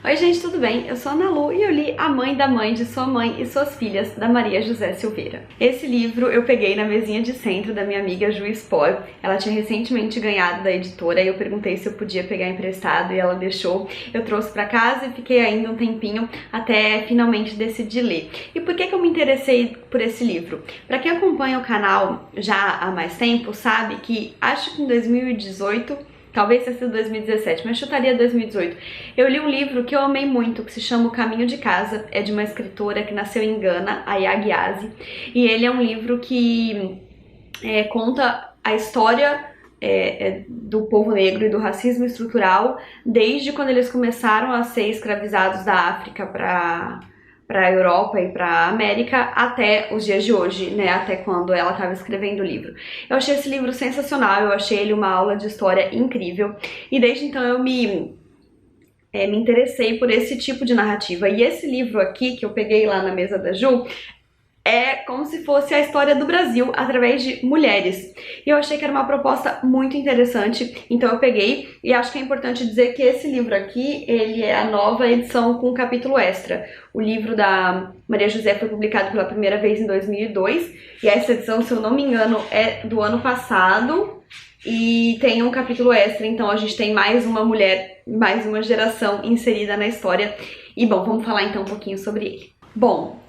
Oi gente, tudo bem? Eu sou a Ana Lu e eu li A Mãe da Mãe de Sua Mãe e Suas Filhas, da Maria José Silveira. Esse livro eu peguei na mesinha de centro da minha amiga Ju Spohr. Ela tinha recentemente ganhado da editora e eu perguntei se eu podia pegar emprestado e ela deixou. Eu trouxe pra casa e fiquei ainda um tempinho até finalmente decidir ler. E por que eu me interessei por esse livro? Pra quem acompanha o canal já há mais tempo, sabe que acho que em 2018... talvez tenha sido 2017, mas chutaria 2018. Eu li um livro que eu amei muito, que se chama O Caminho de Casa. É de uma escritora que nasceu em Gana, a Yagyasi. E ele é um livro que conta a história do povo negro e do racismo estrutural desde quando eles começaram a ser escravizados da África para a Europa e para a América até os dias de hoje, né, até quando ela estava escrevendo o livro. Eu achei esse livro sensacional, eu achei ele uma aula de história incrível, e desde então eu me interessei por esse tipo de narrativa. E esse livro aqui, que eu peguei lá na mesa da Ju, é como se fosse a história do Brasil através de mulheres. E eu achei que era uma proposta muito interessante, então eu peguei, e acho que é importante dizer que esse livro aqui, ele é a nova edição com capítulo extra. O livro da Maria José foi publicado pela primeira vez em 2002, e essa edição, se eu não me engano, é do ano passado, e tem um capítulo extra, então a gente tem mais uma mulher, mais uma geração inserida na história. E bom, vamos falar então um pouquinho sobre ele. Bom,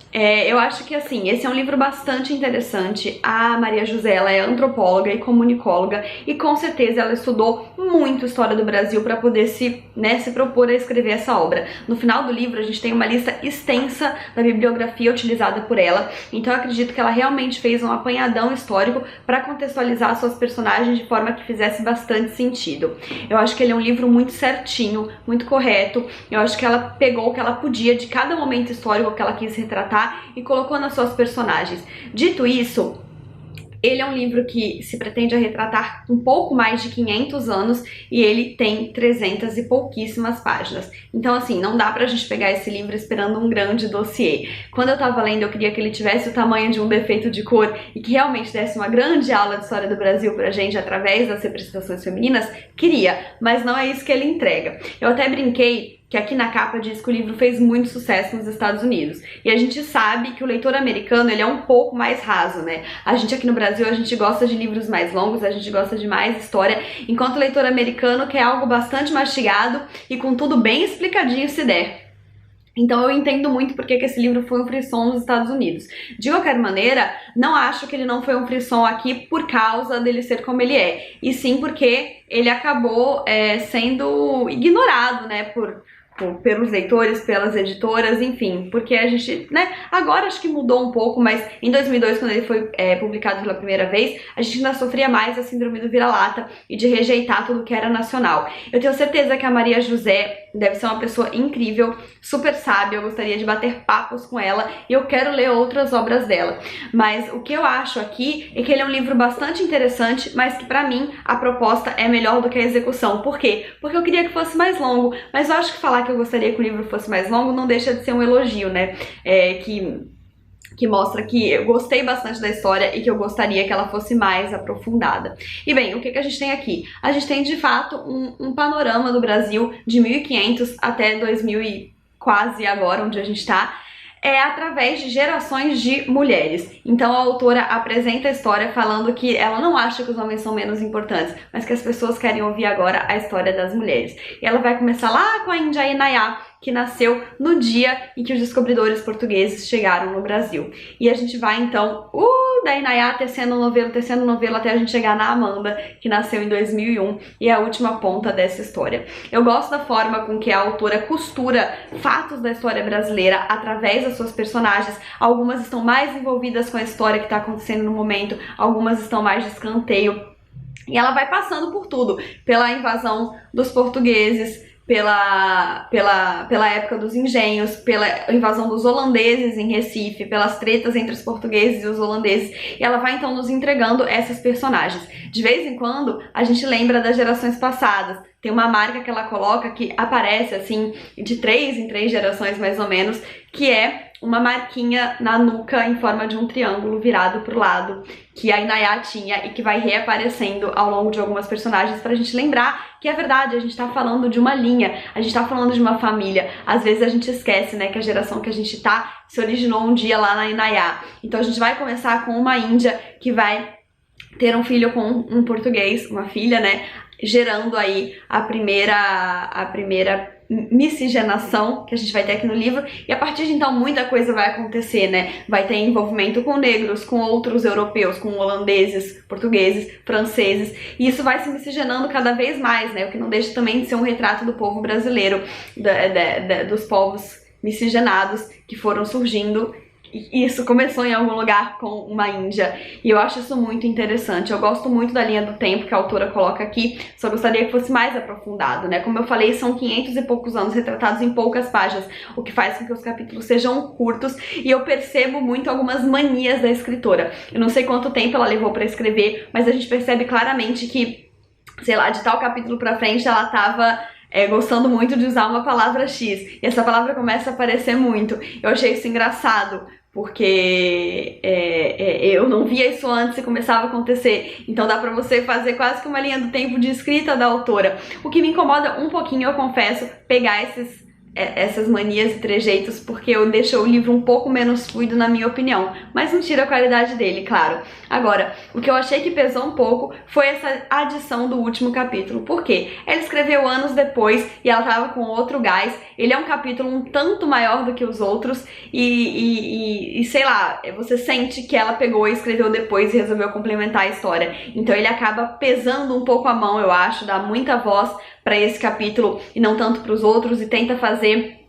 eu acho que assim, esse é um livro bastante interessante. A Maria José, ela é antropóloga e comunicóloga e com certeza ela estudou muito história do Brasil para poder se propor a escrever essa obra. No final do livro a gente tem uma lista extensa da bibliografia utilizada por ela, então eu acredito que ela realmente fez um apanhadão histórico para contextualizar suas personagens de forma que fizesse bastante sentido. Eu acho que ele é um livro muito certinho, muito correto. Eu acho que ela pegou o que ela podia de cada momento histórico que ela quis retratar e colocou nas suas personagens. Dito isso, ele é um livro que se pretende a retratar um pouco mais de 500 anos e ele tem 300 e pouquíssimas páginas. Então assim, não dá pra gente pegar esse livro esperando um grande dossiê. Quando eu tava lendo, eu queria que ele tivesse o tamanho de um defeito de cor e que realmente desse uma grande aula de história do Brasil pra gente através das representações femininas. Queria, mas não é isso que ele entrega. Eu até brinquei que aqui na capa diz que o livro fez muito sucesso nos Estados Unidos. E a gente sabe que o leitor americano, ele é um pouco mais raso, né? A gente aqui no Brasil, a gente gosta de livros mais longos, a gente gosta de mais história, enquanto o leitor americano quer algo bastante mastigado e com tudo bem explicadinho se der. Então eu entendo muito porque que esse livro foi um frisson nos Estados Unidos. De qualquer maneira, não acho que ele não foi um frisson aqui por causa dele ser como ele é, e sim porque ele acabou sendo ignorado, né, pelos leitores, pelas editoras, enfim, porque a gente, né, agora acho que mudou um pouco, mas em 2002, quando ele foi publicado pela primeira vez, a gente ainda sofria mais a síndrome do vira-lata e de rejeitar tudo que era nacional. Eu tenho certeza que a Maria José deve ser uma pessoa incrível, super sábia, eu gostaria de bater papos com ela e eu quero ler outras obras dela. Mas o que eu acho aqui é que ele é um livro bastante interessante, mas que pra mim a proposta é melhor do que a execução. Por quê? Porque eu queria que fosse mais longo, mas eu acho que falar que eu gostaria que o livro fosse mais longo não deixa de ser um elogio, né? Que mostra que eu gostei bastante da história e que eu gostaria que ela fosse mais aprofundada. E bem, o que a gente tem aqui? A gente tem de fato um panorama do Brasil de 1500 até 2000 e quase agora, onde a gente tá, através de gerações de mulheres. Então a autora apresenta a história falando que ela não acha que os homens são menos importantes, mas que as pessoas querem ouvir agora a história das mulheres. E ela vai começar lá com a Índia Inayá, que nasceu no dia em que os descobridores portugueses chegaram no Brasil. E a gente vai então da Inayá tecendo novelo até a gente chegar na Amanda, que nasceu em 2001 e é a última ponta dessa história. Eu gosto da forma com que a autora costura fatos da história brasileira através das suas personagens. Algumas estão mais envolvidas com a história que está acontecendo no momento, algumas estão mais de escanteio. E ela vai passando por tudo, pela invasão dos portugueses, pela época dos engenhos, pela invasão dos holandeses em Recife, pelas tretas entre os portugueses e os holandeses, e ela vai então nos entregando essas personagens. De vez em quando a gente lembra das gerações passadas, tem uma marca que ela coloca que aparece assim de 3 em 3 gerações mais ou menos, que é uma marquinha na nuca em forma de um triângulo virado pro lado, que a Inaya tinha e que vai reaparecendo ao longo de algumas personagens pra gente lembrar que é verdade, a gente tá falando de uma linha, a gente tá falando de uma família. Às vezes a gente esquece, né, que a geração que a gente tá se originou um dia lá na Inaya. Então a gente vai começar com uma índia que vai ter um filho com um português, uma filha, né, gerando aí a primeira miscigenação que a gente vai ter aqui no livro, e a partir de então muita coisa vai acontecer, né? Vai ter envolvimento com negros, com outros europeus, com holandeses, portugueses, franceses, e isso vai se miscigenando cada vez mais, né? O que não deixa também de ser um retrato do povo brasileiro, dos povos miscigenados que foram surgindo. Isso começou em algum lugar com uma índia, e eu acho isso muito interessante. Eu gosto muito da linha do tempo que a autora coloca aqui, só gostaria que fosse mais aprofundado, né? Como eu falei, são 500 e poucos anos retratados em poucas páginas, o que faz com que os capítulos sejam curtos, e eu percebo muito algumas manias da escritora. Eu não sei quanto tempo ela levou pra escrever, mas a gente percebe claramente que, sei lá, de tal capítulo pra frente ela tava gostando muito de usar uma palavra X, e essa palavra começa a aparecer muito. Eu achei isso engraçado, porque eu não via isso antes e começava a acontecer. Então dá pra você fazer quase que uma linha do tempo de escrita da autora. O que me incomoda um pouquinho, eu confesso, pegar essas manias e trejeitos, porque eu deixo o livro um pouco menos fluido, na minha opinião, mas não tira a qualidade dele, claro. Agora, o que eu achei que pesou um pouco foi essa adição do último capítulo. Por quê? Ela escreveu anos depois e ela tava com outro gás. Ele é um capítulo um tanto maior do que os outros e sei lá, você sente que ela pegou e escreveu depois e resolveu complementar a história. Então ele acaba pesando um pouco a mão, eu acho, dá muita voz para esse capítulo e não tanto para os outros, e tenta fazer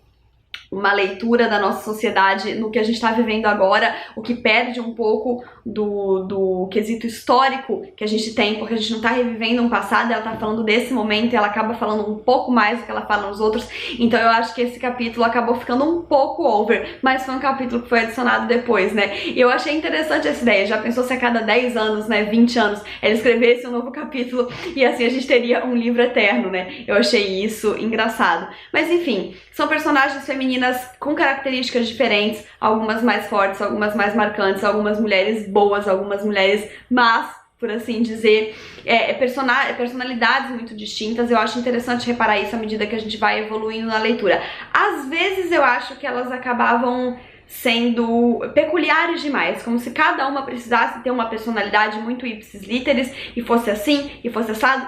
uma leitura da nossa sociedade no que a gente está vivendo agora, o que perde um pouco do quesito histórico que a gente tem, porque a gente não está revivendo um passado, ela está falando desse momento e ela acaba falando um pouco mais do que ela fala nos outros. Então eu acho que esse capítulo acabou ficando um pouco over, mas foi um capítulo que foi adicionado depois, né? E eu achei interessante essa ideia. Já pensou se a cada 10 anos, né, 20 anos, ela escrevesse um novo capítulo e assim a gente teria um livro eterno, né? Eu achei isso engraçado. Mas enfim, são personagens femininas com características diferentes, algumas mais fortes, algumas mais marcantes, algumas mulheres boas, algumas mulheres más, por assim dizer, personalidades muito distintas. Eu acho interessante reparar isso à medida que a gente vai evoluindo na leitura. Às vezes eu acho que elas acabavam sendo peculiares demais, como se cada uma precisasse ter uma personalidade muito ipsis literis e fosse assim, e fosse assado.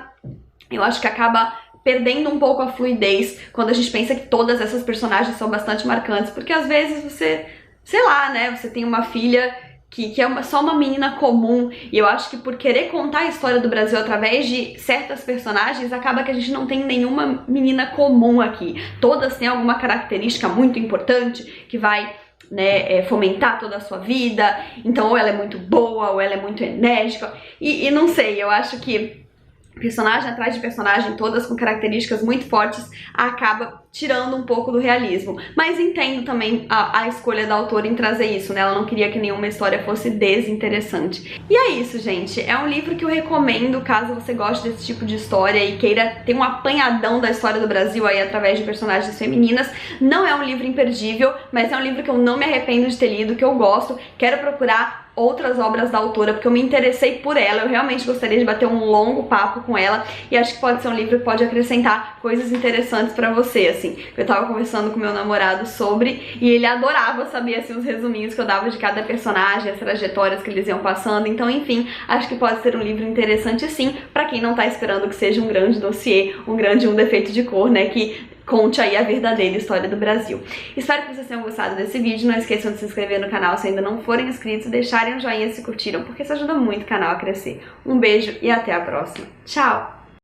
Eu acho que acaba perdendo um pouco a fluidez quando a gente pensa que todas essas personagens são bastante marcantes, porque às vezes você, sei lá, né, você tem uma filha que é só uma menina comum, e eu acho que por querer contar a história do Brasil através de certas personagens, acaba que a gente não tem nenhuma menina comum aqui. Todas têm alguma característica muito importante que vai, né, fomentar toda a sua vida. Então ou ela é muito boa, ou ela é muito enérgica, e não sei, eu acho que personagem atrás de personagem, todas com características muito fortes, acaba tirando um pouco do realismo. Mas entendo também a escolha da autora em trazer isso, né? Ela não queria que nenhuma história fosse desinteressante. E é isso, gente. É um livro que eu recomendo caso você goste desse tipo de história e queira ter um apanhadão da história do Brasil aí através de personagens femininas. Não é um livro imperdível, mas é um livro que eu não me arrependo de ter lido, que eu gosto. Quero procurar outras obras da autora, porque eu me interessei por ela, eu realmente gostaria de bater um longo papo com ela, e acho que pode ser um livro que pode acrescentar coisas interessantes pra você, assim. Eu tava conversando com meu namorado sobre, e ele adorava saber, assim, os resuminhos que eu dava de cada personagem, as trajetórias que eles iam passando. Então, enfim, acho que pode ser um livro interessante, sim, pra quem não tá esperando que seja um grande dossiê, um defeito de cor, né, que conte aí a verdadeira história do Brasil. Espero que vocês tenham gostado desse vídeo. Não esqueçam de se inscrever no canal se ainda não forem inscritos, deixarem um joinha se curtiram, porque isso ajuda muito o canal a crescer. Um beijo e até a próxima. Tchau!